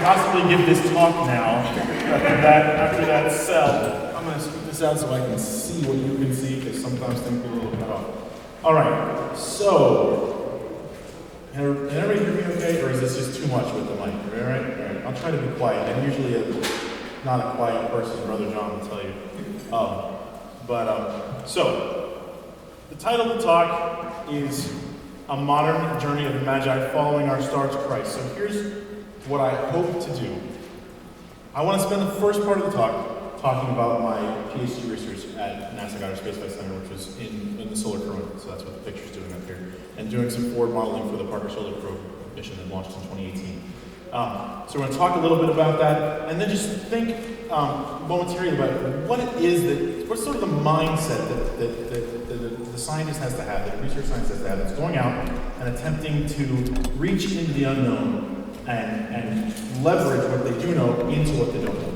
possibly give this talk now after that cell. I'm going to scoot this out so I can see what you can see, because sometimes things get a little cut off. All right, so, can everybody hear me okay, or is this just too much with the mic? All right, I'll try to be quiet. I'm usually not a quiet person, Brother John will tell you. So, the title of the talk is A Modern Journey of the Magi Following Our Star to Christ. So here's what I hope to do. I want to spend the first part of the talk talking about my Ph.D. research at NASA Goddard Space Flight Center, which was in the solar corona. So that's what the picture's doing up here. And doing some forward modeling for the Parker Solar Probe mission that launched in 2018. So we're going to talk a little bit about that, and then just think momentarily about what's sort of the mindset that the scientist has to have, that the research scientist has to have, that's going out and attempting to reach into the unknown and leverage what they do know into what they don't know.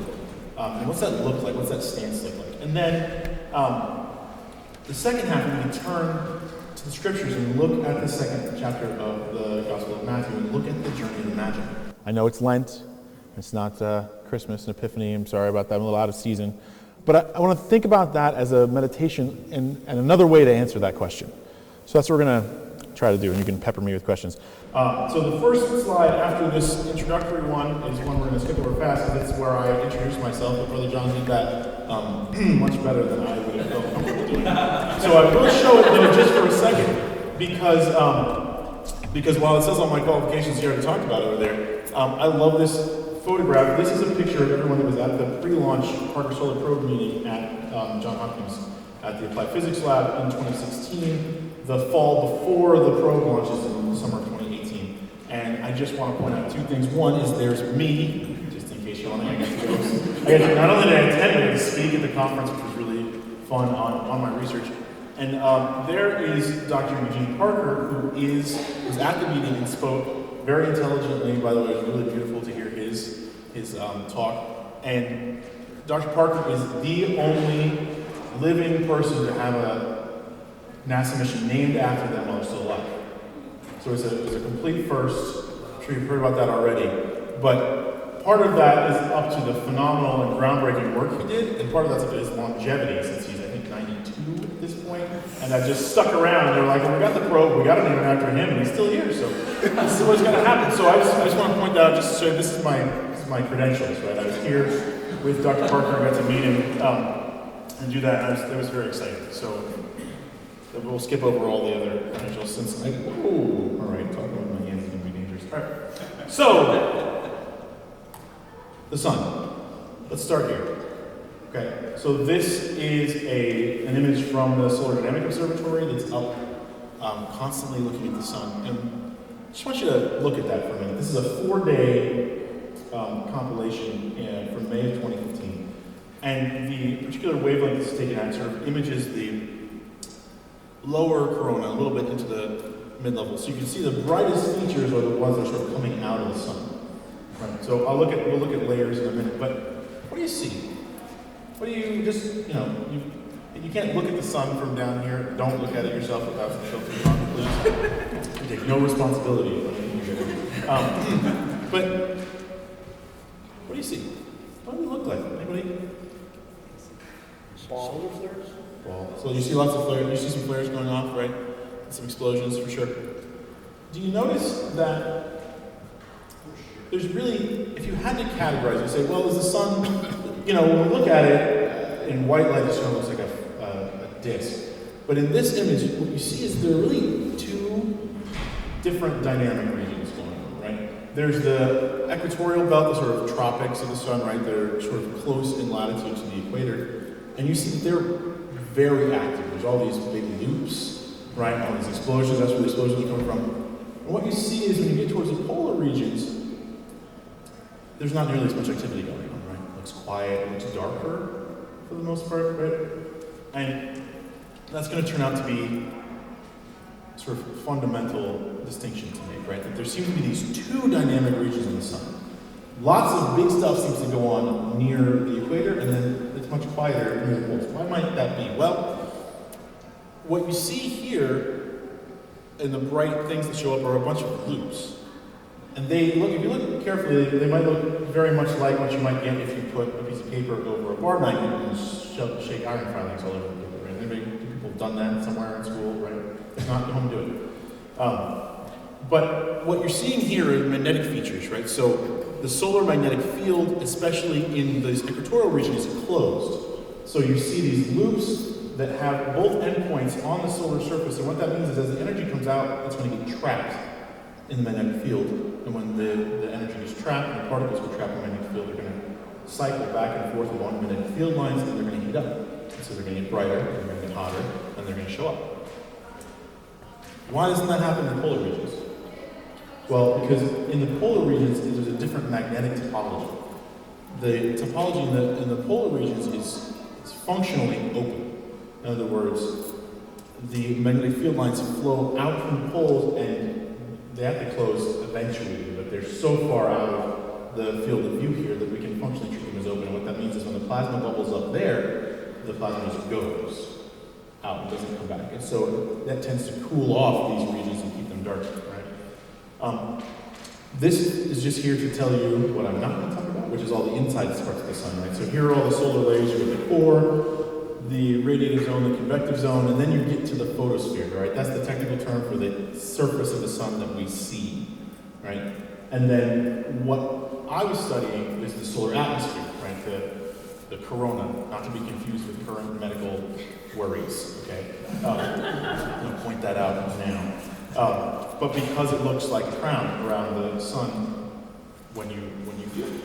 And what's that look like? What's that stance look like? And then the second half, we can turn to the scriptures and look at the second chapter of the Gospel of Matthew and look at the journey of the Magi. I know it's Lent, it's not Christmas and Epiphany, I'm sorry about that, I'm a little out of season. But I want to think about that as a meditation and another way to answer that question. So that's what we're going to try to do, and you can pepper me with questions. So the first slide after this introductory one is one we're going to skip over fast, because it's where I introduce myself, but Brother John did that much better than I would have felt comfortable doing. So I will show it though just for a second, because while it says on my qualifications here, I talked about over there, I love this photograph. This is a picture of everyone that was at the pre-launch Parker Solar Probe meeting at Johns Hopkins at the Applied Physics Lab in 2016, the fall before the probe launches in the summer of 2018. And I just want to point out two things. One is there's me, just in case you want to hang out. Not only did I attend, but I got to speak at the conference, which was really fun on my research. And there is Dr. Eugene Parker, who was at the meeting and spoke very intelligently. By the way, it was really beautiful to hear his talk. And Dr. Parker is the only living person to have a NASA mission named after them while they're still alive. So it's a complete first. I'm sure you've heard about that already. But part of that is up to the phenomenal and groundbreaking work he did, and part of that's up to his longevity, since he's, I think, 92 at this point. And that just stuck around. They're like, well, we got the probe, we got to name it after him, and he's still here, so this is what's going to happen. So I just want to point that out, just to show you, this is my credentials, right? I was here with Dr. Parker, I got to meet him and do that, and it was very exciting. So we'll skip over all the other credentials since all right, talking with my hands is going to be dangerous. All right, so the sun. Let's start here. Okay, so this is an image from the Solar Dynamic Observatory that's up constantly looking at the sun. And I just want you to look at that for a minute. This is a 4-day compilation from May of 2015. And the particular wavelength this is taken at sort of images the lower corona a little bit into the mid-level. So you can see the brightest features are the ones that are sort of coming out of the sun. Right. So we'll look at layers in a minute. But what do you see? What do you you can't look at the sun from down here. Don't look at it yourself without some filter on, please. You take no responsibility. But what do you see? What do they look like? Anybody? Solar flares? So you see lots of flares. You see some flares going off, right? Some explosions for sure. Do you notice that there's really, if you had to categorize, you say, well, is the sun, when we look at it in white light, it sort of looks like a disk. But in this image, what you see is there are really two different dynamic regions going on, right? There's the equatorial belt, the sort of tropics of the sun, right? They're sort of close in latitude to the equator. And you see that they're very active. There's all these big loops, right? All these explosions, that's where the explosions come from. And what you see is when you get towards the polar regions, there's not nearly as much activity going on, right? It looks quiet, it looks darker for the most part, right? And that's going to turn out to be sort of fundamental distinction to make, right? That there seem to be these two dynamic regions in the sun. Lots of big stuff seems to go on near the equator, and then it's much quieter near the poles. Why might that be? Well, what you see here in the bright things that show up are a bunch of loops. And if you look carefully, they might look very much like what you might get if you put a piece of paper over a bar magnet and shake iron filings all over the paper. Right? Anybody, people have done that somewhere in school, right? If not, go home and do it. But what you're seeing here are magnetic features, right? So the solar magnetic field, especially in these equatorial regions, is closed. So you see these loops that have both endpoints on the solar surface, and what that means is as the energy comes out, it's going to get trapped in the magnetic field. And when the energy is trapped and the particles are trapped in the magnetic field, they're going to cycle back and forth along magnetic field lines, and they're going to heat up. And so they're going to get brighter, they're going to get hotter, and they're going to show up. Why doesn't that happen in the polar regions? Well, because in the polar regions, there's a different magnetic topology. The topology in the polar regions is functionally open. In other words, the magnetic field lines flow out from the poles, and they have to close eventually, but they're so far out of the field of view here that we can functionally treat them as open. And what that means is when the plasma bubbles up there, the plasma just goes out and doesn't come back. And so that tends to cool off these regions and keep them dark, right? This is just here to tell you what I'm not going to talk about, which is all the inside parts of the sun, right? So here are all the solar layers. You have the core, the radiative zone, the convective zone, and then you get to the photosphere, right? That's the technical term for the surface of the sun that we see, right? And then what I was studying is the solar atmosphere, right? The corona, not to be confused with current medical worries, okay? I'm going to point that out now. But because it looks like a crown around the sun when you view it.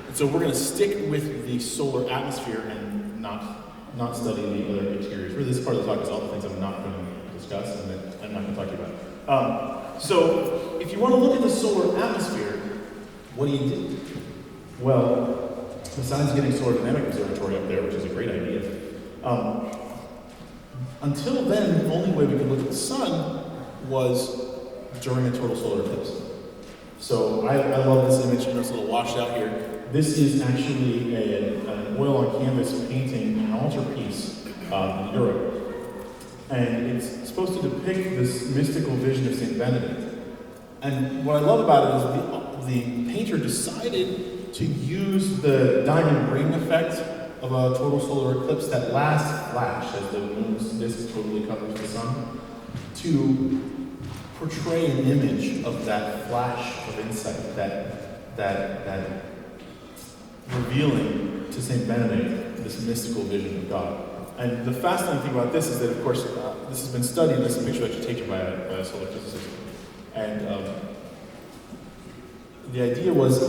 And so we're going to stick with the solar atmosphere and not study the other interiors. Really, this part of the talk is all the things I'm not going to discuss and that I'm not going to talk to you about. So if you want to look at the solar atmosphere, what do you do? Well, besides getting Solar Dynamic Observatory up there, which is a great idea, until then, the only way we could look at the sun was during a total solar eclipse. So I love this image, it's a little washed out here. This is actually an oil on canvas painting, an altarpiece in Europe. And it's supposed to depict this mystical vision of St. Benedict. And what I love about it is the painter decided to use the diamond ring effect of a total solar eclipse, that last flash as the moon's disk totally covers the sun, to portray an image of that flash of insight, that revealing to St. Benedict this mystical vision of God. And the fascinating thing about this is that, of course, this has been studied, and this is a picture actually taken by a solar physicist. And the idea was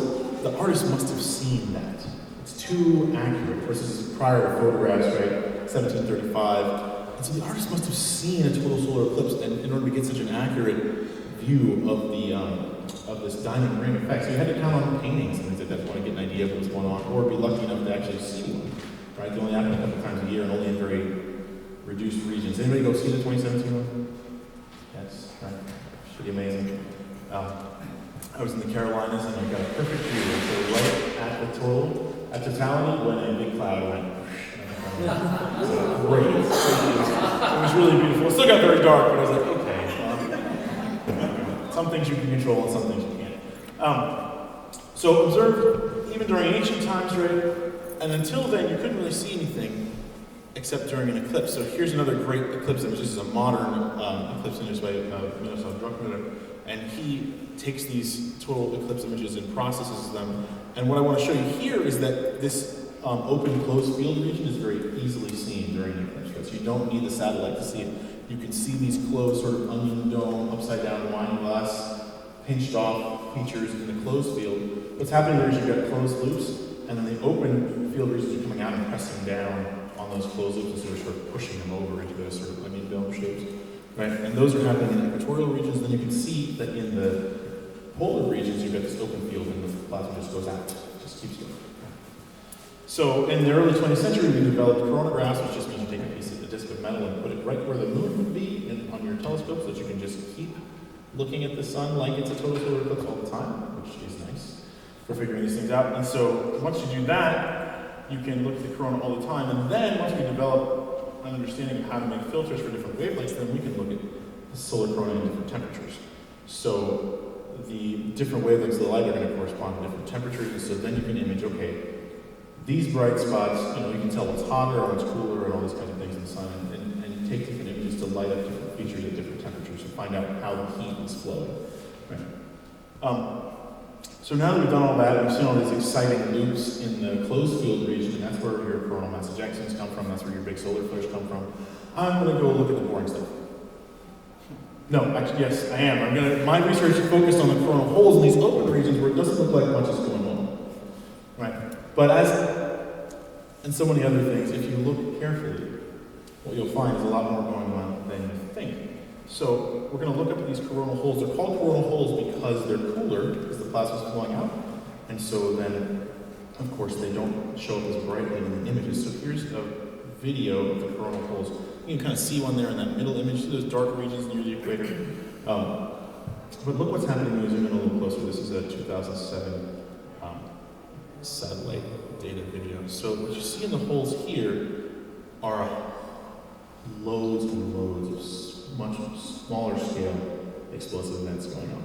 the artist must have seen that. It's too accurate. Of course, this is prior to photographs, right? 1735. And so the artist must have seen a total solar eclipse in order to get such an accurate view of this diamond ring effect. So you had to count on paintings and things like that to want to get an idea of what was going on, or be lucky enough to actually see one. Right? They only happen a couple times a year and only in very reduced regions. Anybody go see the 2017 one? Yes, right. Pretty amazing. I was in the Carolinas and I got a perfect view. So right at totality, when a big cloud went. So great. It was really beautiful. It still got very dark, but I was like, okay. Some things you can control and some things you can't. So observed even during ancient times, right? And until then, you couldn't really see anything except during an eclipse. So here's another great eclipse image. This is a modern eclipse image by Druckmüller. And he takes these total eclipse images and processes them. And what I want to show you here is that this open closed field region is very easily seen during an eclipse. Right? So you don't need the satellite to see it. You can see these closed sort of onion dome, upside down wine glass, pinched off features in the closed field. What's happening there is you've got closed loops, and then the open field regions are coming out and pressing down on those closed loops and sort of pushing them over into those sort of onion dome shapes. Right? And those are happening in equatorial regions. Then you can see that in the polar regions, you've got this open field and the plasma just goes out, just keeps going. So in the early 20th century, we developed coronagraphs, which just means you take a disc of metal and put it right where the moon would be on your telescope so that you can just keep looking at the sun like it's a total solar eclipse all the time, which is nice for figuring these things out. And so once you do that, you can look at the corona all the time. And then once we develop an understanding of how to make filters for different wavelengths, then we can look at the solar corona in different temperatures. So the different wavelengths of the light are going to correspond to different temperatures, and so then you can image, okay, these bright spots, you can tell what's hotter or what's cooler and all these kinds of things in the sun, and take different images to light up different features at different temperatures and find out how the heat is flowing. Right? So now that we've done all that, we've seen all these exciting loops in the closed field region, and that's where your coronal mass ejections come from, that's where your big solar flares come from. I'm going to go look at the boring stuff. No, actually, yes, I am. My research is focused on the coronal holes in these open regions where it doesn't look like much is going on. Right? But and so many other things, if you look carefully, what you'll find is a lot more going on than you think. So we're going to look up at these coronal holes. They're called coronal holes because they're cooler, because the plasma is flowing out. And so then, of course, they don't show up as brightly in the images. So here's a video of the coronal holes. You can kind of see one there in that middle image. See those dark regions near the equator? But look what's happening when we zoom in a little closer. This is a 2007 satellite data video. So what you see in the holes here are loads and loads of much smaller scale explosive events going off.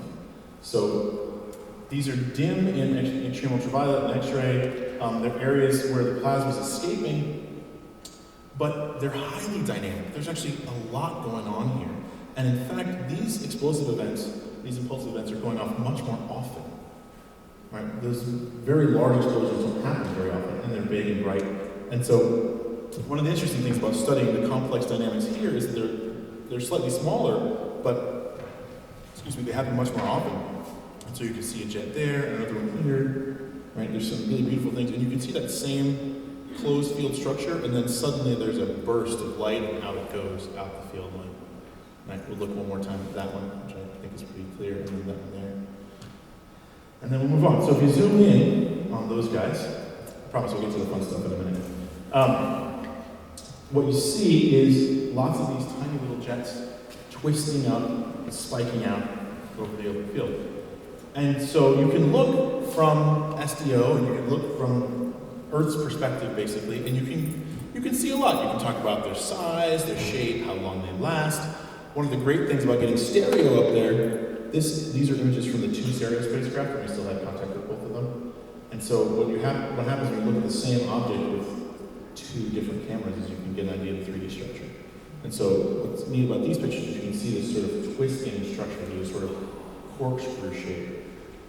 So these are dim in extreme ultraviolet and X-ray. They're areas where the plasma is escaping, but they're highly dynamic. There's actually a lot going on here. And in fact, these explosive events, these impulsive events are going off much more often. Right? Those very large explosions don't happen very often, and they're big and bright. And so one of the interesting things about studying the complex dynamics here is that they're slightly smaller, but, they happen much more often. And so you can see a jet there, another one here, right? There's some really beautiful things, and you can see that same closed field structure, and then suddenly there's a burst of light, and out it goes, out the field line. Right? We'll look one more time at that one, which I think is pretty clear, and then that one there. And then we'll move on. So if you zoom in on those guys, I promise we'll get to the fun stuff in a minute. What you see is lots of these tiny little jets twisting up and spiking out over the open field. And so you can look from SDO, and you can look from Earth's perspective, basically, and you can see a lot. You can talk about their size, their shape, how long they last. One of the great things about getting stereo up there, these are images from the 2 stereo spacecraft, and we still have contact with both of them. And so what happens when you look at the same object with 2 different cameras is you can get an idea of the 3D structure. And so what's neat about these pictures is you can see this sort of twisting structure, this sort of corkscrew shape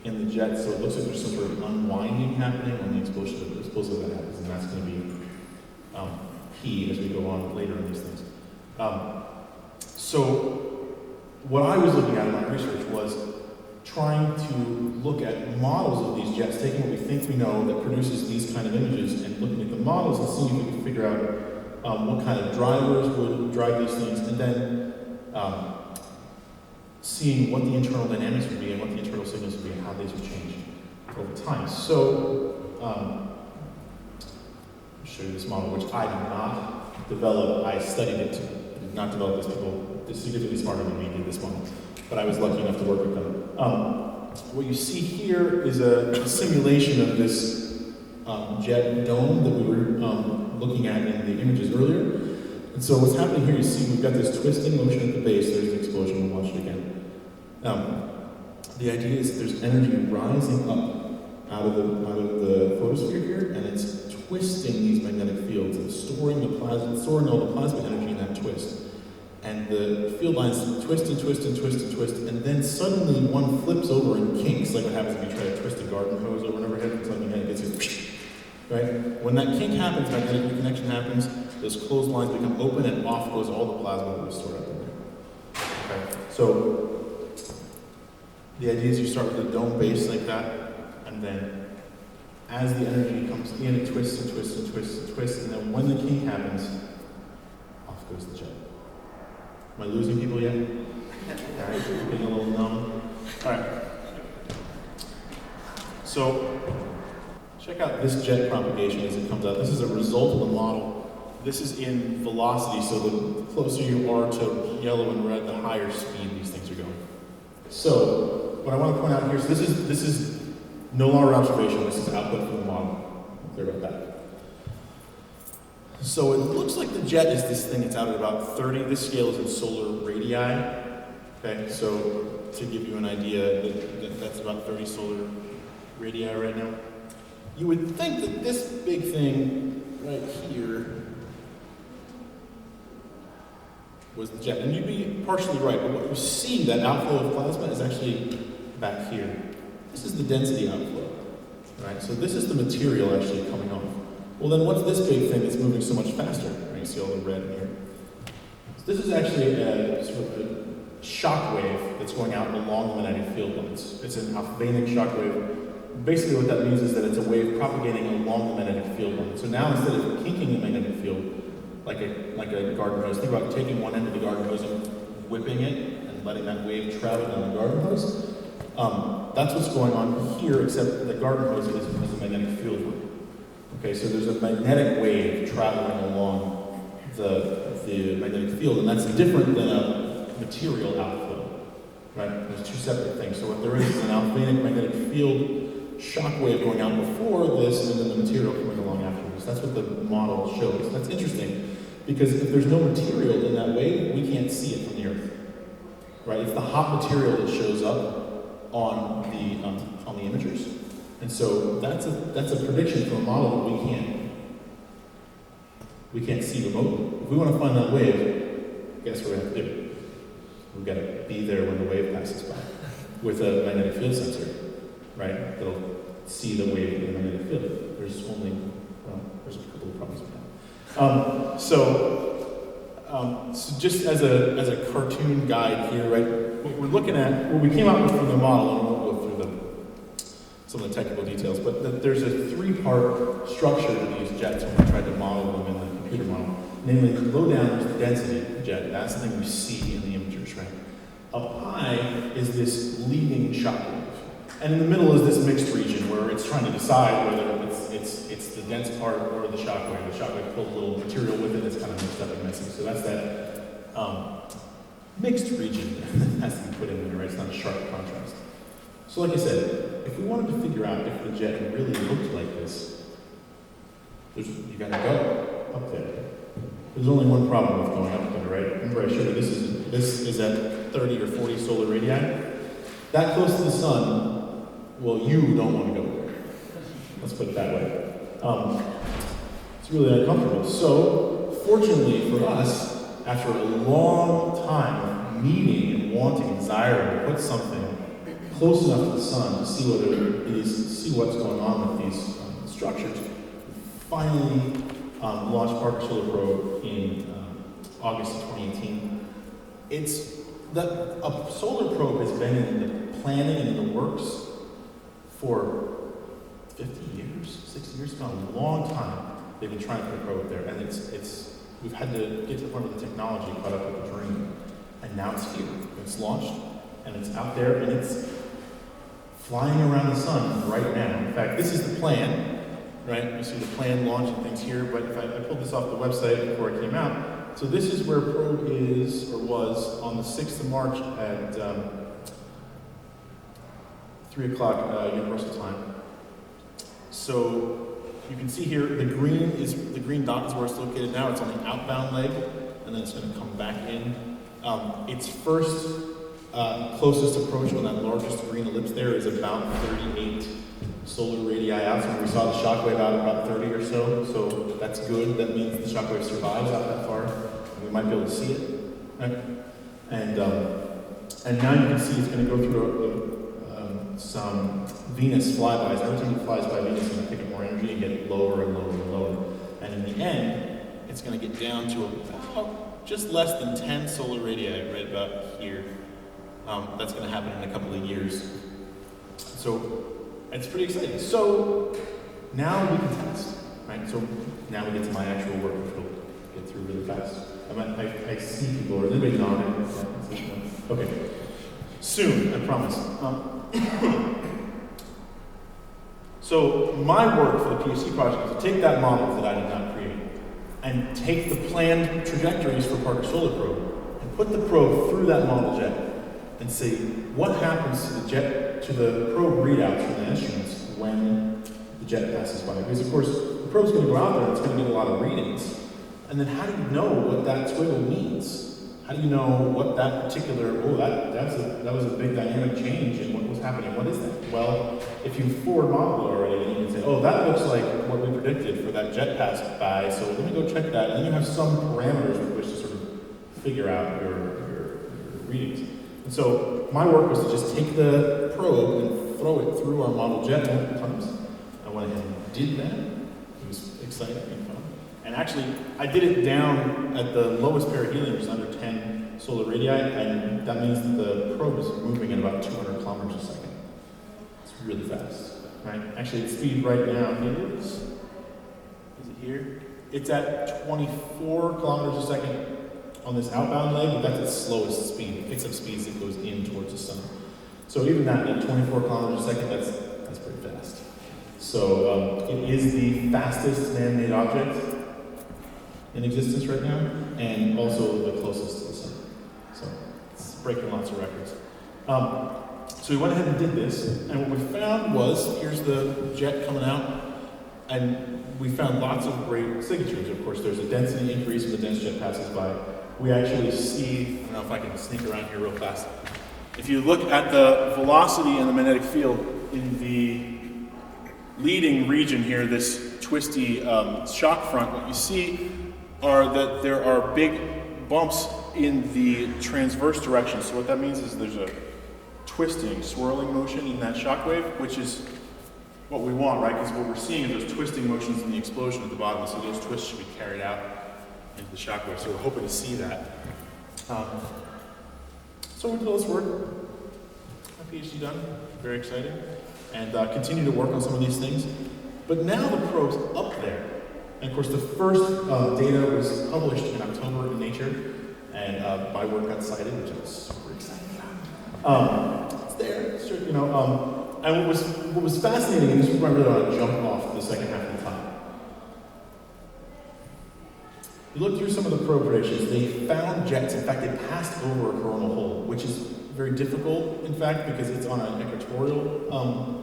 in the jet. So it looks like there's some sort of unwinding happening when the explosive event happens, and that's going to be key as we go on later in these things. So what I was looking at in my research was trying to look at models of these jets, taking what we think we know that produces these kind of images, and looking at the models and seeing if we can figure out what kind of drivers would drive these things, and then seeing what the internal dynamics would be and what the internal signals would be and how these would change over time. So I'll show you this model, which I did not develop. I studied it. I did not develop this. People significantly smarter than me did this model, but I was lucky enough to work with them. What you see here is a simulation of this jet dome that we were looking at in the images earlier. And so what's happening here, you see we've got this twisting motion at the base. There's the explosion. We'll watch it again. The idea is that there's energy rising up out of the photosphere here, and it's twisting these magnetic fields and storing all the plasma energy in that twist. And the field lines twist and twist and twist and twist, and then suddenly one flips over and kinks, like what happens if you try to twist a garden hose over and overhead, and suddenly it gets you, right? When that kink happens, magnetic reconnection happens, those closed lines become open, and off goes all the plasma that was stored up in there. Okay? So the idea is you start with a dome base like that, and then as the energy comes in, it twists and twists and twists and twists, and then when the kink happens, off goes the jet. Am I losing people yet? All right, getting a little numb. All right. So check out this jet propagation as it comes out. This is a result of the model. This is in velocity, so the closer you are to yellow and red, the higher speed these things are going. So what I want to point out here, so this is no longer observation, this is output from the model. Clear about that. So it looks like the jet is this thing that's out at about 30. This scale is in solar radii. Okay, so to give you an idea, that's about 30 solar radii right now. You would think that this big thing right here was the jet. And you'd be partially right, but what you see, that outflow of plasma, is actually back here. This is the density outflow, right? So this is the material actually coming off. Well, then what's this big thing that's moving so much faster? Right? You see all the red in here. So this is actually a sort of a shock wave that's going out along the magnetic field lines. It's an Alfvénic shock wave. Basically what that means is that it's a wave propagating along the magnetic field line. So now instead of kinking the magnetic field like a garden hose, think about taking one end of the garden hose and whipping it and letting that wave travel down the garden hose. That's what's going on here, except the garden hose is a magnetic field loop. Okay, so there's a magnetic wave traveling along the magnetic field, and that's different than a material outflow. Right? There's two separate things. So what there is an Alfvénic magnetic field shock wave going out before this, and then the material coming along afterwards. That's what the model shows. That's interesting, because if there's no material in that wave, we can't see it from the Earth. Right? It's the hot material that shows up on the imagers. And so that's a prediction from a model that we can't see remotely. If we want to find that wave, guess what we have to do? We've got to be there when the wave passes by with a magnetic field sensor, right? That'll see the wave in the magnetic field. There's a couple of problems with that. So just as a cartoon guide here, right? What we're looking at, what we came out with from the model, and we'll go through some of the technical details, but there's a three-part structure to these jets when we tried to model them in the computer model. Namely, low down is the density jet. That's the thing we see in the imagers, right? Up high is this leading shock wave. And in the middle is this mixed region where it's trying to decide whether it's the dense part or the shock wave. The shock wave pulls a little material with it that's kind of mixed up and messy. So that's that mixed region that has to be put in there, right? It's not a sharp contrast. So like I said, if we wanted to figure out if the jet really looked like this, you gotta go up there. There's only one problem with going up there, right? Remember I showed you this is at 30 or 40 solar radii. That close to the sun, well, you don't want to go there. Let's put it that way. It's really uncomfortable. So, fortunately for us, after a long time of needing and wanting and desiring to put something close enough to the sun to see what's going on with these structures, we finally launched Parker Solar Probe in August of 2018. A solar probe has been in the planning and in the works for 50 years, 60 years, it's been a long time. They've been trying to put a probe there, and we've had to get to the point where the technology caught up with the dream, and now it's here. It's launched, and it's out there, and it's flying around the sun right now. In fact, this is the plan, right? You see the plan launching things here, but if I pulled this off the website before it came out. So this is where probe is, or was, on the 6th of March at 3 o'clock Universal Time. So you can see here, the green dot is where it's located now. It's on the outbound leg, and then it's going to come back in. Its first closest approach on that largest green ellipse there is about 38 solar radii out. So we saw the shock wave out at about 30 or so. So that's good. That means the shock wave survives out that far. And we might be able to see it. Right? And now you can see it's going to go through some Venus flybys. Every time it flies by Venus, it's going to pick up more energy and get lower and lower and lower. And in the end, it's going to get down to about just less than 10 solar radii, right about here. That's going to happen in a couple of years. So it's pretty exciting. So now we can test, right? So now we get to my actual work, which we'll get through really fast. I see people, or is anybody nodding? Okay. Soon, I promise. So my work for the PhD project is to take that model that I did not create and take the planned trajectories for Parker Solar Probe and put the probe through that model jet and see what happens to the probe readouts from the instruments when the jet passes by. Because of course, the probe's going to go out there and it's going to get a lot of readings. And then how do you know what that twiddle means? How do you know what that particular, that was a big dynamic change in what was happening? What is that? Well, if you forward model it already, then you can say, oh, that looks like what we predicted for that jet passed by, so let me go check that. And then you have some parameters with which to sort of figure out your readings. And so my work was to just take the probe and throw it through our model jet multiple times. I went ahead and did that. It was exciting and fun. And actually, I did it down at the lowest perihelion, which is under 10 solar radii, and that means that the probe is moving at about 200 kilometers a second. It's really fast, right? Actually, its speed right now is it here? It's at 24 kilometers a second on this outbound leg, but that's its slowest speed. It picks up speeds that goes in towards the sun. So even that, at 24 kilometers a second, that's pretty fast. So it is the fastest man-made object in existence right now, and also the closest to the sun. So it's breaking lots of records. So we went ahead and did this, and what we found was, here's the jet coming out, and we found lots of great signatures. Of course, there's a density increase when the dense jet passes by. We actually see, I don't know if I can sneak around here real fast. If you look at the velocity and the magnetic field in the leading region here, this twisty shock front, what you see are that there are big bumps in the transverse direction. So what that means is there's a twisting, swirling motion in that shock wave, which is what we want, right? Because what we're seeing is those twisting motions in the explosion at the bottom, so those twists should be carried out into the shock wave. So we're hoping to see that. So we did all this work. My PhD done, very exciting. And continue to work on some of these things. But now the probe's up there. And of course, the first data was published in October in Nature, and my work got cited, which I was super excited about. It's there, it's, you know. And what was fascinating, and this is where I really want to jump off the second half of the time. You look through some of the probe predictions, they found jets. In fact, they passed over a coronal hole, which is very difficult, in fact, because it's on an equatorial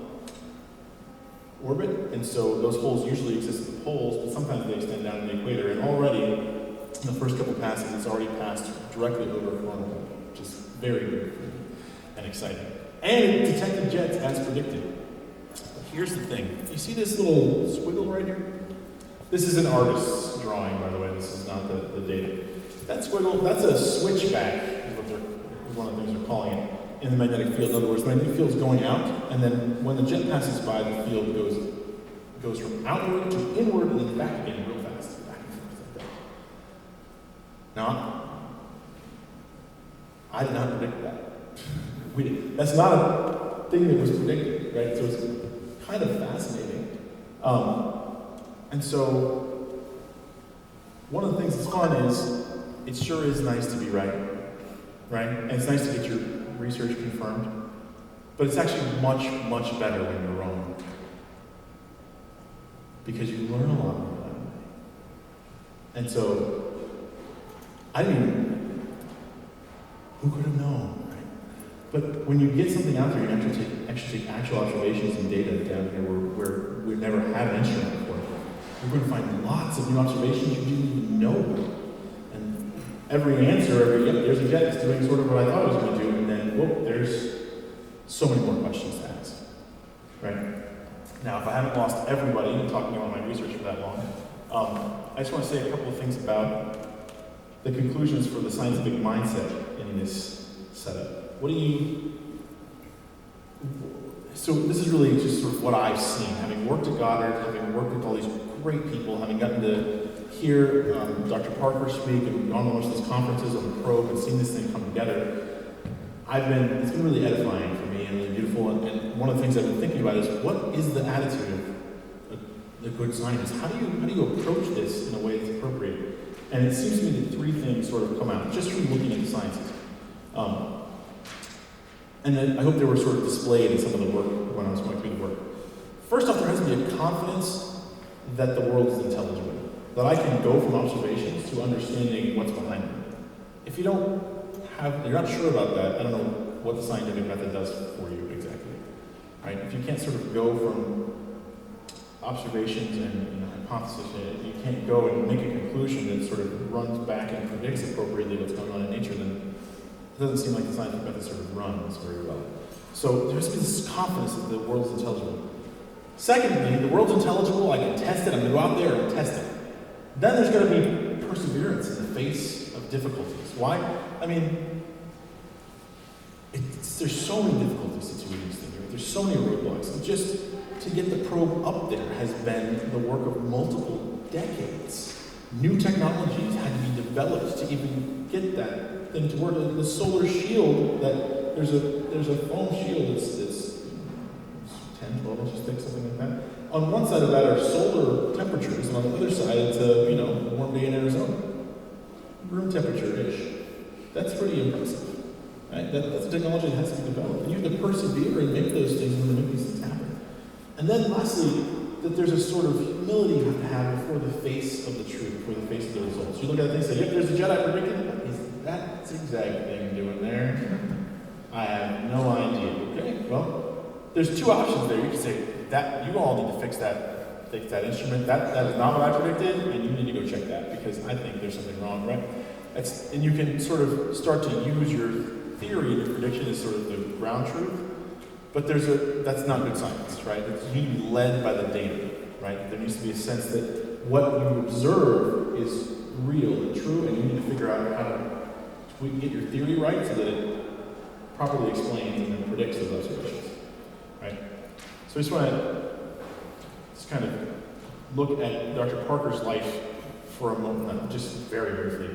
orbit, and so those holes usually exist at the poles, but sometimes they extend down to the equator, and already, in the first couple passes, it's already passed directly over a coronal hole, which is very good and exciting. And it detected jets as predicted. But here's the thing. You see this little squiggle right here? This is an artist's drawing, by the way. This is not the data. That squiggle, that's a switchback, is one of the things they're calling it, in the magnetic field. In other words, the magnetic field's going out, and then when the jet passes by, the field goes from outward to inward and then back again real fast. Back and forth like that. Now, I did not predict that. That's not a thing that was predicted, right? So it's kind of fascinating. And so, one of the things that's fun is, it sure is nice to be right? And it's nice to get your research confirmed, but it's actually much, much better when you're wrong. Because you learn a lot more that way. And so, who could have known? But when you get something out there, you have to actually take actual observations and data down here where we've never had an instrument before. We're going to find lots of new observations you didn't even know about. And every answer, yep, there's a jet that's doing sort of what I thought it was going to do, and then, whoop, there's so many more questions to ask. Right? Now, if I haven't lost everybody in talking about my research for that long, I just want to say a couple of things about the conclusions for the scientific mindset in this setup. So this is really just sort of what I've seen, having worked at Goddard, having worked with all these great people, having gotten to hear Dr. Parker speak and gone to one of these conferences on the probe and seen this thing come together. It's been really edifying for me and really beautiful. And one of the things I've been thinking about is, what is the attitude of a good scientist? How do you approach this in a way that's appropriate? And it seems to me that three things sort of come out just from looking at the sciences. And then I hope they were sort of displayed in some of the work when I was going through the work. First off, there has to be a confidence that the world is intelligible, that I can go from observations to understanding what's behind them. If you're not sure about that, I don't know what the scientific method does for you exactly. Right? If you can't sort of go from observations and hypothesis. You can't go and make a conclusion that sort of runs back and predicts appropriately what's going on in nature, then it doesn't seem like the scientific method sort of runs very well. So there has to be this confidence that the world is intelligible. Secondly, the world's intelligible, I can test it, I'm going to go out there and test it. Then there's got to be perseverance in the face of difficulties. Why? I mean, there's so many difficulties to doing these things. There's so many roadblocks. And just to get the probe up there has been the work of multiple decades. New technologies had to be developed to even get that thing to work. The solar shield, that there's a foam shield that's 10, 12 inches thick, something like that. On one side of that are solar temperatures, and on the other side it's a warm day in Arizona. Room temperature-ish. That's pretty impressive. Right? That's a technology that has to be developed. And you have to persevere and make those things when the new things happen. And then lastly, that there's a sort of humility you have to have before the face of the truth, before the face of the results. You look at it and say, yep, there's a jet I predicted. What is that zigzag thing doing there? I have no idea. Okay, well, there's two options there. You can say, that you all need to fix that instrument. That is not what I predicted, and you need to go check that because I think there's something wrong, right? And you can sort of start to use your theory, your prediction is sort of the ground truth, but that's not good science, right? You need to be led by the data, right? There needs to be a sense that what you observe is real and true, and you need to figure out how to get your theory right so that it properly explains and then predicts those observations, right? So I just want to kind of look at Dr. Parker's life for a moment, just very briefly,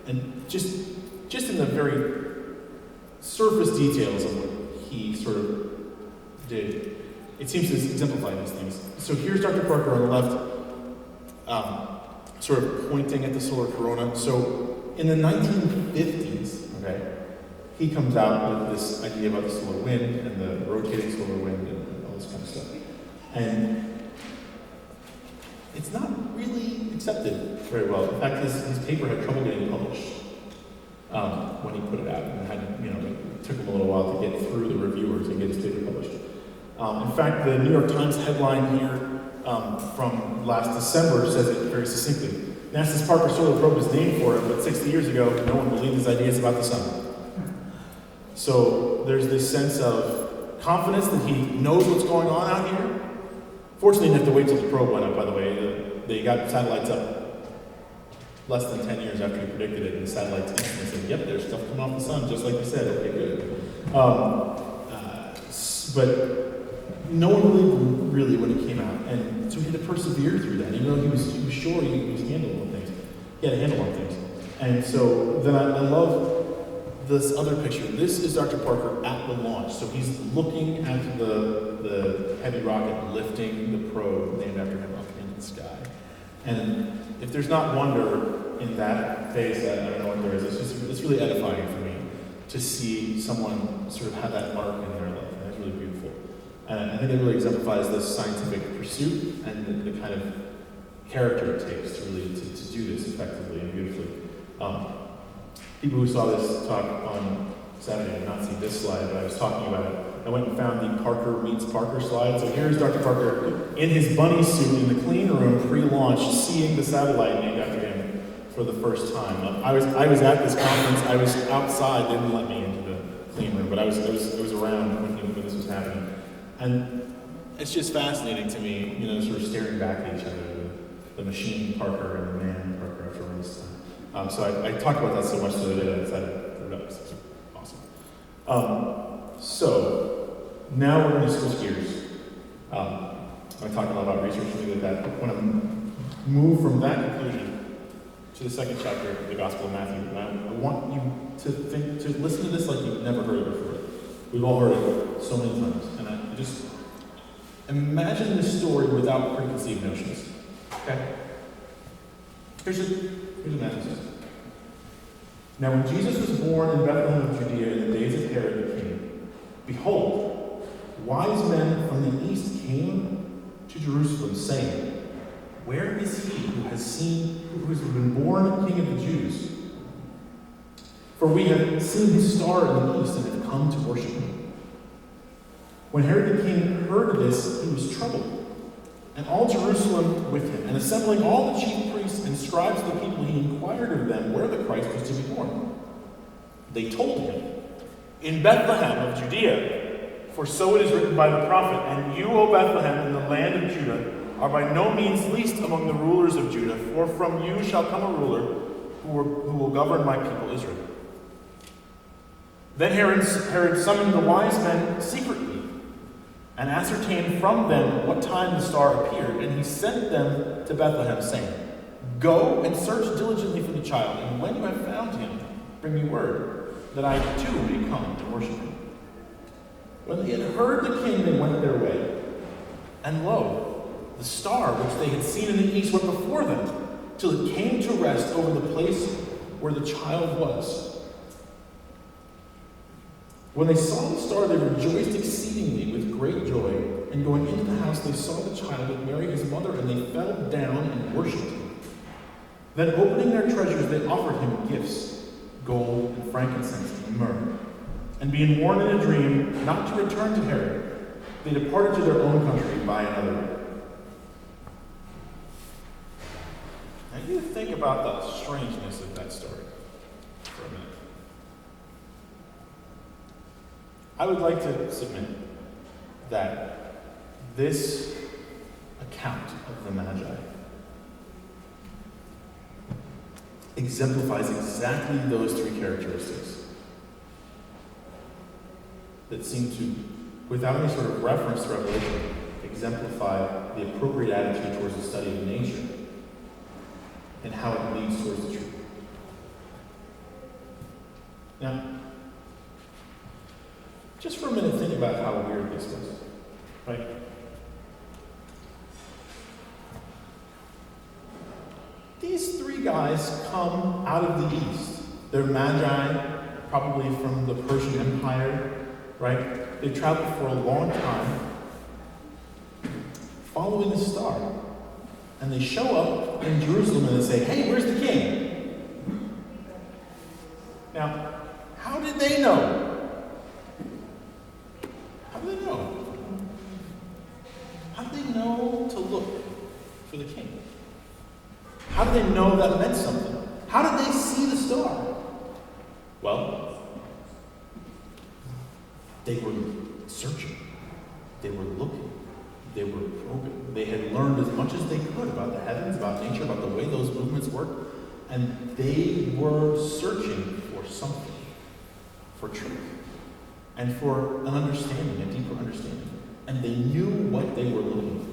and just in the very surface details of what he sort of did. It seems to exemplify these things. So here's Dr. Parker on the left, sort of pointing at the solar corona. So in the 1950s, okay, he comes out with this idea about the solar wind and the rotating solar wind and all this kind of stuff. And it's not really accepted very well. In fact, his paper had trouble getting published when he put it out, and it took him a little while to get through the reviewers and get his paper published. In fact, the New York Times headline here from last December says it very succinctly. NASA's Parker Solar Probe is named for him, but 60 years ago, no one believed his ideas about the sun. So there's this sense of confidence that he knows what's going on out here. Fortunately, he didn't have to wait till the probe went up, by the way. They got satellites up less than 10 years after he predicted it, and the satellites instantly said, yep, there's stuff coming off the sun, just like you said. Okay, good. But no one believed him really when it came out, and so he had to persevere through that. Even though he was sure he was handling things, he had a handle on things. And so then I love this other picture. This is Dr. Parker at the launch. So he's looking at the heavy rocket lifting the probe named after him up into the sky. And if there's not wonder in that face, I don't know what there is. It's really edifying for me to see someone sort of have that mark in their life. And it's really beautiful. And I think it really exemplifies this scientific pursuit and the kind of character it takes to really to do this effectively and beautifully. People who saw this talk on Saturday did not see this slide, but I was talking about it. I went and found the Parker meets Parker slide. So here's Dr. Parker in his bunny suit in the clean room pre-launch, seeing the satellite named after him for the first time. I was at this conference. I was outside. They didn't let me into the clean room, but I was around when this was happening. And it's just fascinating to me, sort of staring back at each other, the machine Parker and the man Parker after all this time. So I talked about that so much the other day that I decided to put it up. It's awesome. So now we're going to switch gears. I'm talking a lot about research with that. I want to move from that conclusion to the second chapter of the Gospel of Matthew. And I want you to listen to this like you've never heard it before. We've all heard it so many times. And I just imagine this story without preconceived notions. Okay? Here's a message. Now, when Jesus was born in Bethlehem of Judea in the days of Herod the king, behold, wise men from the east came to Jerusalem, saying, where is he who has been born King of the Jews? For we have seen his star in the east and have come to worship him. When Herod the king heard this, he was troubled, and all Jerusalem with him. And assembling all the chief priests and scribes of the people, he inquired of them where the Christ was to be born. They told him, "In Bethlehem of Judea, for so it is written by the prophet, and you, O Bethlehem, in the land of Judah, are by no means least among the rulers of Judah, for from you shall come a ruler who will govern my people Israel." Then Herod summoned the wise men secretly and ascertained from them what time the star appeared, and he sent them to Bethlehem, saying, "Go and search diligently for the child, and when you have found him, bring me word, that I too may come and worship him." When they had heard the king, they went their way. And lo, the star which they had seen in the east went before them, till it came to rest over the place where the child was. When they saw the star, they rejoiced exceedingly with great joy. And going into the house, they saw the child with Mary his mother, and they fell down and worshipped him. Then opening their treasures, they offered him gifts, gold and frankincense and myrrh. And being warned in a dream not to return to Herod, they departed to their own country by another way. Now you think about the strangeness of that story for a minute. I would like to submit that this account of the Magi exemplifies exactly those three characteristics that seem to, without any sort of reference to Revelation, exemplify the appropriate attitude towards the study of nature and how it leads towards the truth. Now, just for a minute, think about how weird this was, right? These three guys come out of the east. They're Magi, probably from the Persian Empire, right? They've traveled for a long time, following the star. And they show up in Jerusalem and they say, "Hey, where's the king?" Now, how did they know? How do they know? How do they know to look for the king? How do they know that meant something? How did they see the star? Well, they were searching. They were looking. They were probing. They had learned as much as they could about the heavens, about nature, about the way those movements work. And they were searching for something, for truth, and for an understanding, a deeper understanding. And they knew what they were looking for.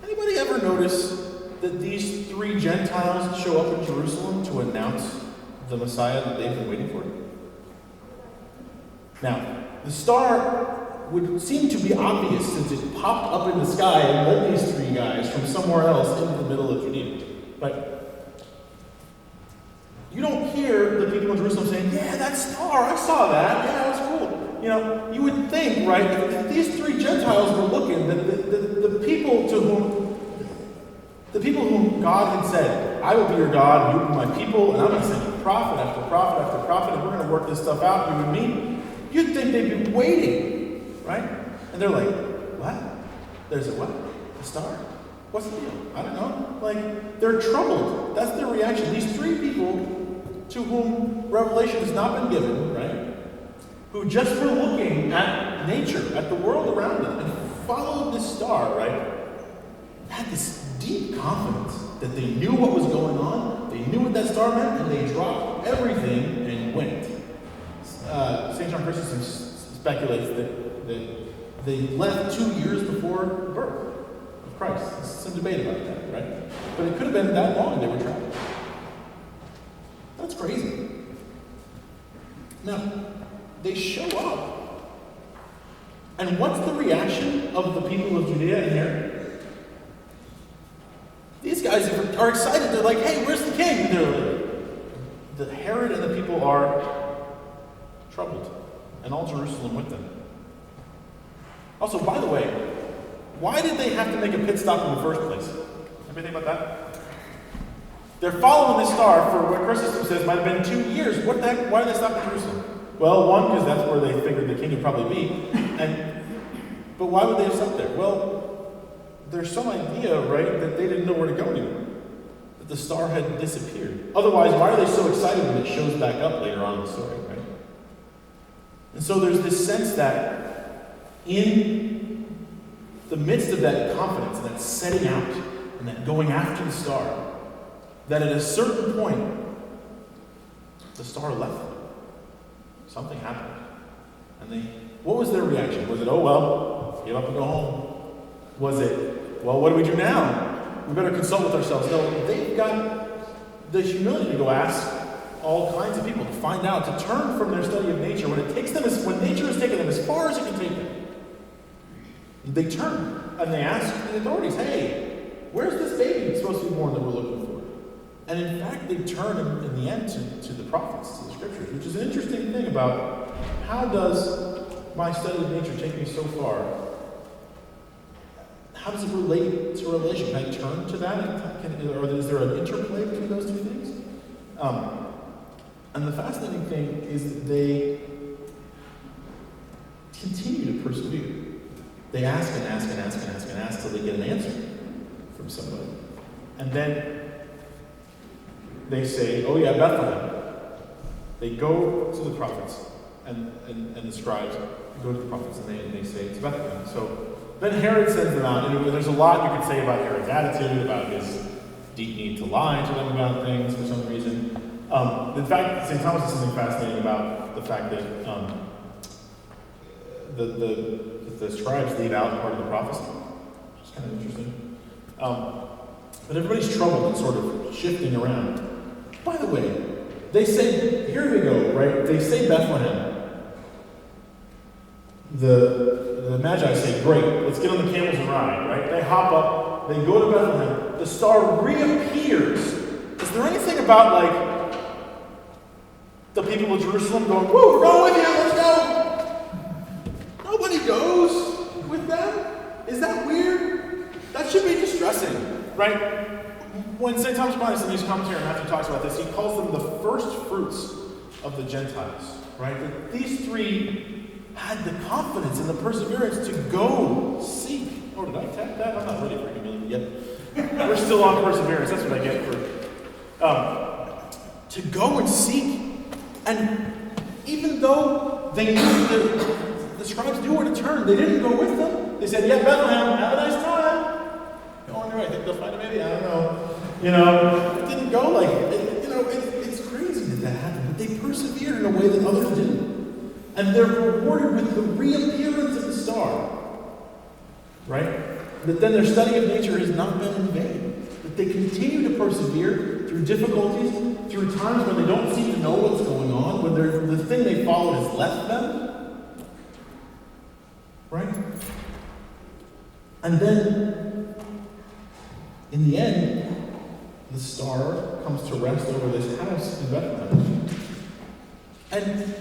Anybody ever notice that these three Gentiles show up in Jerusalem to announce the Messiah that they've been waiting for? Now, the star would seem to be obvious since it popped up in the sky and led these three guys from somewhere else into the middle of Judea. But you don't hear the people in Jerusalem saying, "Yeah, that star, I saw that. Yeah, it was cool." You know, you would think, right, if these three Gentiles were looking, that the people whom God had said, "I will be your God, and you will be my people, and I'm going to send you prophet after prophet after prophet, and we're going to work this stuff out, you and me," you'd think they'd be waiting, right? And they're like, "What? There's a what? A star? What's the deal? I don't know." Like, they're troubled. That's their reaction. These three people to whom revelation has not been given, right? Who just were looking at nature, at the world around them, and followed this star, right? Had this deep confidence that they knew what was going on, they knew what that star meant, and they dropped everything and went. St. John Chrysostom speculates that they left 2 years before the birth of Christ. There's some debate about that, right? But it could have been that long they were traveling. That's crazy. Now, they show up. And what's the reaction of the people of Judea and Herod? These guys are excited. They're like, "Hey, where's the king?" And they're like, the Herod and the people are troubled, and all Jerusalem with them. Also, by the way, why did they have to make a pit stop in the first place? Anybody think about that? They're following this star for what Chrysostom says might have been 2 years. What the heck? Why did they stop in Jerusalem? Well, one, because that's where they figured the king would probably be. But why would they have stopped there? Well, there's some idea, right, that they didn't know where to go anymore. That the star had disappeared. Otherwise, why are they so excited when it shows back up later on in the story, right? And so there's this sense that in the midst of that confidence, and that setting out, and that going after the star, that at a certain point, the star left them. Something happened. And what was their reaction? Was it, oh well, give up and go home? Was it, well, what do we do now? We better consult with ourselves. No, they've got the humility to go ask all kinds of people to find out, to turn from their study of nature when nature has taken them as far as it can take them. They turn and they ask the authorities, hey, where's this baby supposed to be born that we're looking for? And in fact, they turn in the end to the prophets, to the scriptures, which is an interesting thing about how does my study of nature take me so far? How does it relate to relation? Can I turn to that? Or is there an interplay between those two things? And the fascinating thing is that they continue to persevere. They ask and ask and ask and ask and ask till they get an answer from somebody. And then they say, oh yeah, Bethlehem. They go to the prophets and the scribes go to the prophets and they say it's Bethlehem. So then Herod sends them out, and there's a lot you could say about Herod's attitude, about his deep need to lie to them about things for some reason. In fact, St. Thomas has something fascinating about the fact that the scribes leave out part of the prophecy, which is kind of interesting. But everybody's troubled and sort of shifting around. By the way, they say, here we go, right? They say Bethlehem. The Magi say, great, let's get on the camels and ride, right? They hop up, they go to Bethlehem, the star reappears. Is there anything about, like, the people of Jerusalem going, woo, we're going with you, let's go? Nobody goes with them. Is that weird? That should be distressing, right? When St. Thomas Aquinas in his commentary on Matthew talks about this, he calls them the first fruits of the Gentiles, right? That these three had the confidence and the perseverance to go seek. Oh, did I tap that? I'm not ready for humility yet. We're still on perseverance. That's what I get for to go and seek. And even though they knew the scribes knew where to turn, they didn't go with them. They said, yeah, Bethlehem, have a nice time. Go on your way. I think they'll find a baby. I don't know. It didn't go like it's crazy that happened. But they persevered in a way that others didn't. And they're rewarded with the reappearance of the star. Right? That then their study of nature has not been in vain. That they continue to persevere through difficulties, through times when they don't seem to know what's going on, when the thing they followed has left them. Right? And then, in the end, the star comes to rest over this house in Bethlehem. And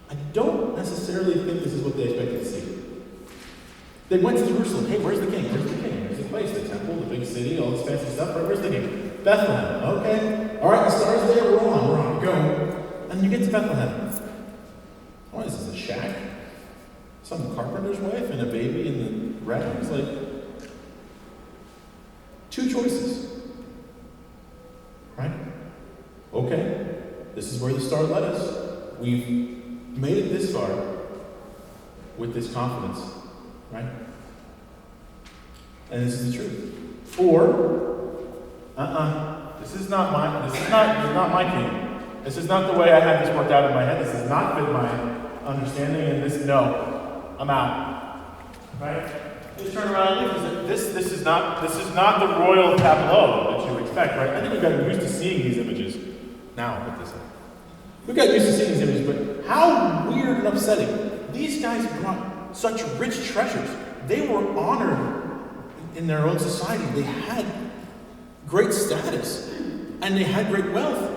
I don't necessarily think this is what they expected to see. They went to Jerusalem. Hey, where's the king? Where's the king? Where's the place? The temple, the big city, all this fancy stuff. Right? Where's the king? Bethlehem. Okay. All right, the star's there. We're on. Go. And you get to Bethlehem. What is this, a shack? Some carpenter's wife and a baby in the rags? Like, two choices. Right? Okay. This is where the star led us. We've made it this far with this confidence, right? And this is the truth. Or, this is not my king. This is not the way I had this worked out in my head. This does not fit my understanding. And I'm out, right? Just turn around and leave. This is not the royal tableau that you expect, right? I think we've gotten used to seeing these images. Now, I'll put this up. We've got used to seeing these images, but how weird and upsetting. These guys brought such rich treasures. They were honored in their own society. They had great status, and they had great wealth.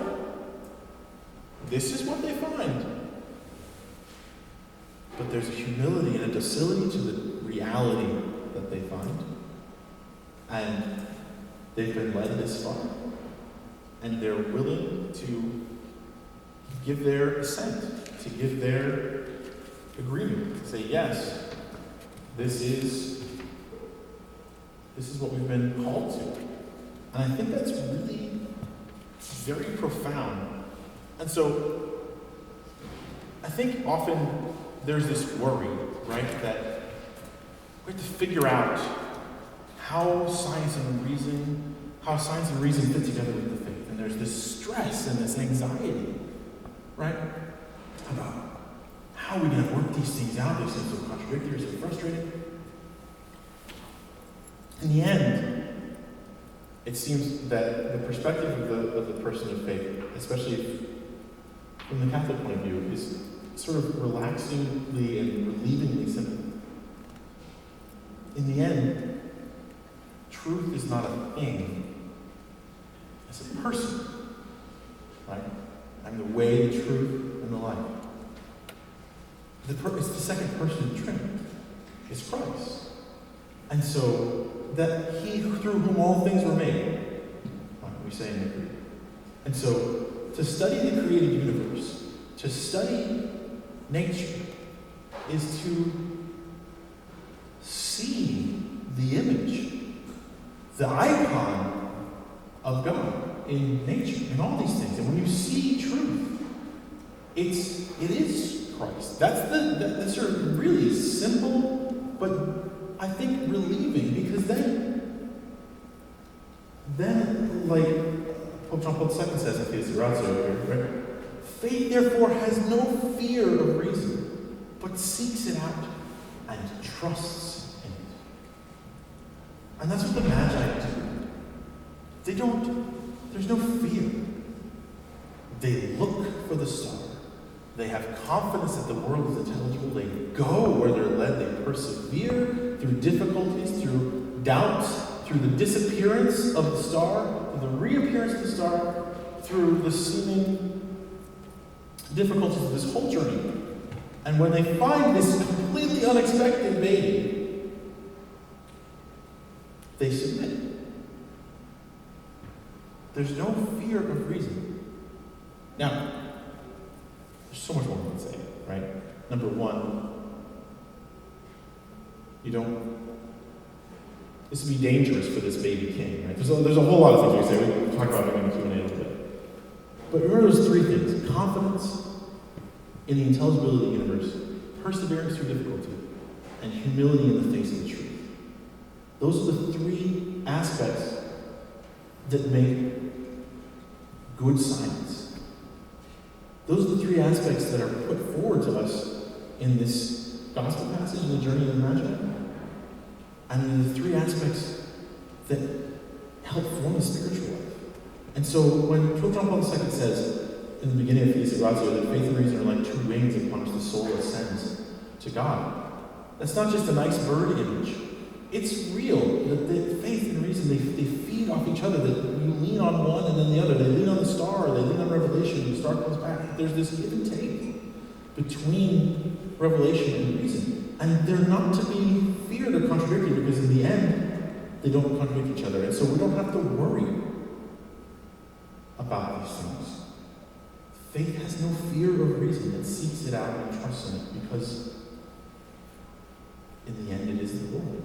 This is what they find. But there's a humility and a docility to the reality that they find. And they've been led this far. And they're willing to give their assent, to give their agreement, to say, yes, this is what we've been called to. And I think that's really very profound. And so I think often there's this worry, right, that we have to figure out how science and reason fit together with the faith. And there's this stress and this anxiety, right, about how are we going to work these things out? They seem so contradictory, so frustrating. In the end, it seems that the perspective of the person of faith, especially from the Catholic point of view, is sort of relaxingly and relievingly simple. In the end, truth is not a thing, it's a person, right? I'm the way, the truth, and the life. It's the second person of the Trinity. It's Christ. And so, that he through whom all things were made, we say in the Creed. And so, to study the created universe, to study nature, is to see the image, the icon of God in nature, in all these things. And when you see truth, it is Christ. That's sort of really simple, but I think relieving, because then like Pope John Paul II says in Hyattsville, right? Faith, therefore, has no fear of reason, but seeks it out and trusts in it. And that's what the Magi do. There's no fear. They look for the star. They have confidence that the world is intelligible. They go where they're led. They persevere through difficulties, through doubts, through the disappearance of the star, through the reappearance of the star, through the seeming difficulties of this whole journey. And when they find this completely unexpected baby, they submit. There's no fear of reason. Now, there's so much more we can say, right? Number one, this would be dangerous for this baby king, right? There's a whole lot of things we can say. We'll talk about it in the Q&A a little bit. But remember those three things: confidence in the intelligibility of the universe, perseverance through difficulty, and humility in the face of the truth. Those are the three aspects that make good science. Those are the three aspects that are put forward to us in this gospel passage in the journey of the Magi. And they're the three aspects that help form the spiritual life. And so when Pope John Paul II says in the beginning of Thesis Ratio that faith and reason are like two wings upon which the soul ascends to God, that's not just a nice bird image. It's real that the faith and reason, they feed off each other, that you lean on one and then the other. They lean on the star, they lean on Revelation, the star comes back. There's this give and take between Revelation and reason. And they're not to be feared or contradictory, because in the end, they don't contradict each other. And so we don't have to worry about these things. Faith has no fear of reason. It seeks it out and trusts in it, because in the end, it is the Lord.